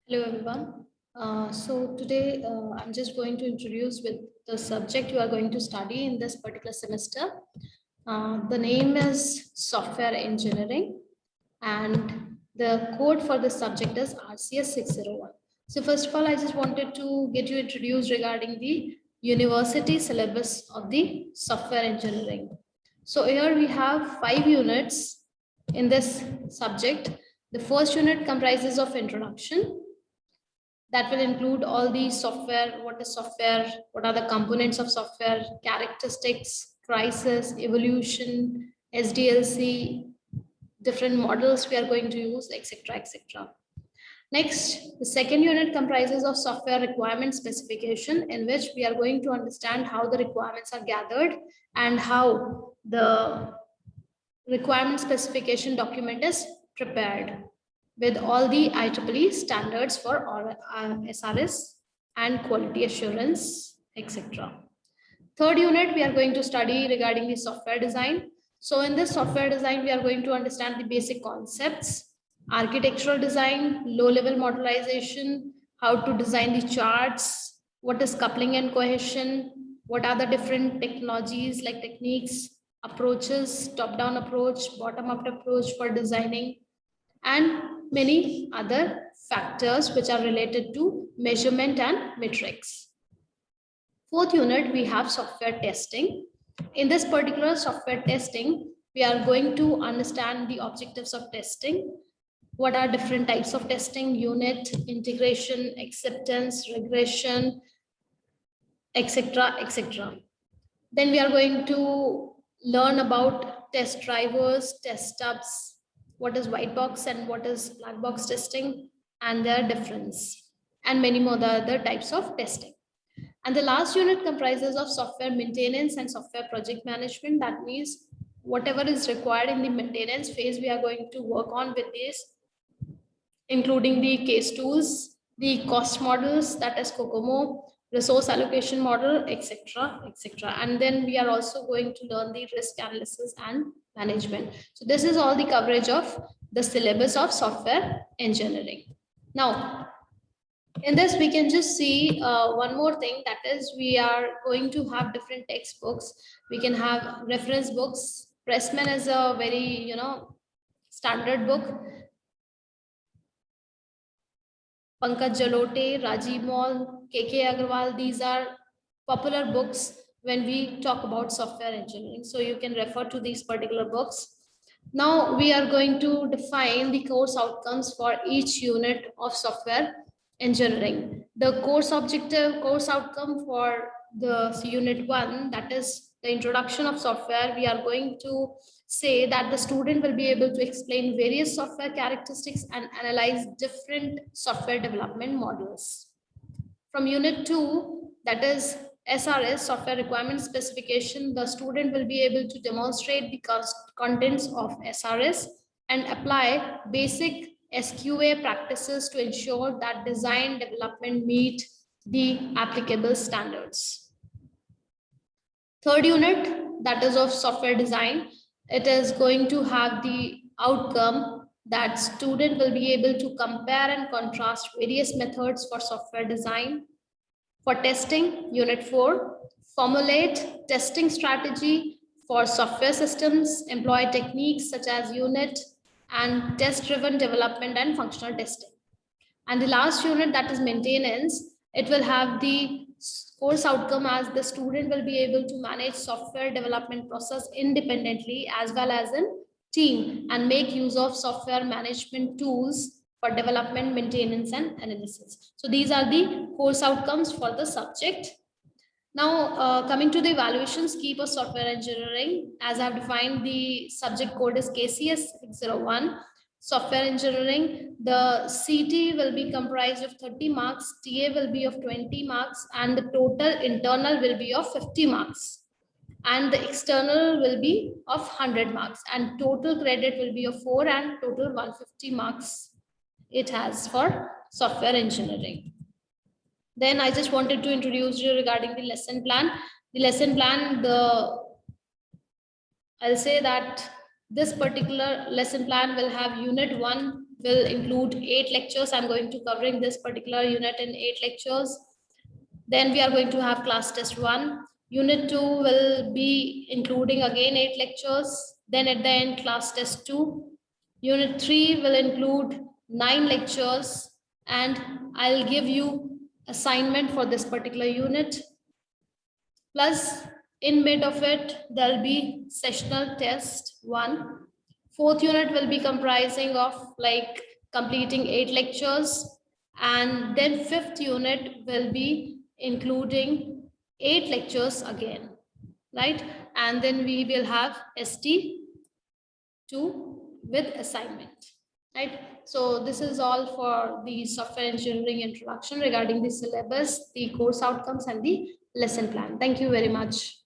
Hello everyone. So today I'm just going to introduce with the subject you are going to study in this particular semester. The name is software engineering and the code for this subject is RCS 601. So first of all, I just wanted to get you introduced regarding the university syllabus of the software engineering. So here we have 5 units in this subject. The first unit comprises of introduction, that will include all the software, what is software, what are the components of software, characteristics, crisis, evolution, SDLC, different models we are going to use, etc., etc. Next, the second unit comprises of software requirement specification, in which we are going to understand how the requirements are gathered and how the requirement specification document is prepared with all the IEEE standards for SRS and quality assurance, etc. Third unit, we are going to study regarding the software design. So in this software design, we are going to understand the basic concepts, architectural design, low-level modelization, how to design the charts, what is coupling and cohesion, what are the different technologies like techniques, approaches, top-down approach, bottom-up approach for designing, and many other factors which are related to measurement and metrics. Fourth unit, we have software testing. In this particular software testing, we are going to understand the objectives of testing. What are different types of testing: unit, integration, acceptance, regression, etc., etc. Then we are going to learn about test drivers, test stubs, what is white box and what is black box testing and their difference, and many more other types of testing. And the last unit comprises of software maintenance and software project management. That means whatever is required in the maintenance phase, we are going to work on with this, including the case tools, the cost models, that is COCOMO, resource allocation model, etc., etc. And then we are also going to learn the risk analysis and management. So this is all the coverage of the syllabus of software engineering. Now, in this, we can just see one more thing, that is we are going to have different textbooks. We can have reference books. Pressman is a very, standard book. Pankaj Jalote, Rajiv Mall, KK Agarwal, these are popular books when we talk about software engineering. So you can refer to these particular books. Now we are going to define the course outcomes for each unit of software engineering. The course objective, course outcome for the unit 1, that is the introduction of software, we are going to say that the student will be able to explain various software characteristics and analyze different software development models. From unit 2, that is SRS, software requirement specification, the student will be able to demonstrate the contents of SRS and apply basic SQA practices to ensure that design development meet the applicable standards. Third unit, that is of software design, it is going to have the outcome that student will be able to compare and contrast various methods for software design. For testing, unit 4, formulate testing strategy for software systems, employ techniques such as unit and test-driven development and functional testing. And the last unit, that is maintenance, it will have the course outcome as the student will be able to manage software development process independently as well as in team and make use of software management tools for development, maintenance, and analysis. So these are the course outcomes for the subject. Now, coming to the evaluation scheme of software engineering, as I've defined, the subject code is KCS 601. Software engineering, the CT will be comprised of 30 marks, TA will be of 20 marks, and the total internal will be of 50 marks. And the external will be of 100 marks, and total credit will be of 4 and total 150 marks it has for software engineering. Then I just wanted to introduce you regarding the lesson plan. The lesson plan, I'll say that this particular lesson plan will have unit 1 will include 8 lectures. I'm going to covering this particular unit in 8 lectures. Then we are going to have class test 1. Unit 2 will be including again 8 lectures. Then at the end, class test 2. Unit 3 will include 9 lectures, and I'll give you assignment for this particular unit. Plus, in mid of it, there'll be sessional test 1. Fourth unit will be comprising of like completing 8 lectures, and then fifth unit will be including 8 lectures again, right? And then we will have ST2 with assignment, right? So this is all for the software engineering introduction regarding the syllabus, the course outcomes, and the lesson plan. Thank you very much.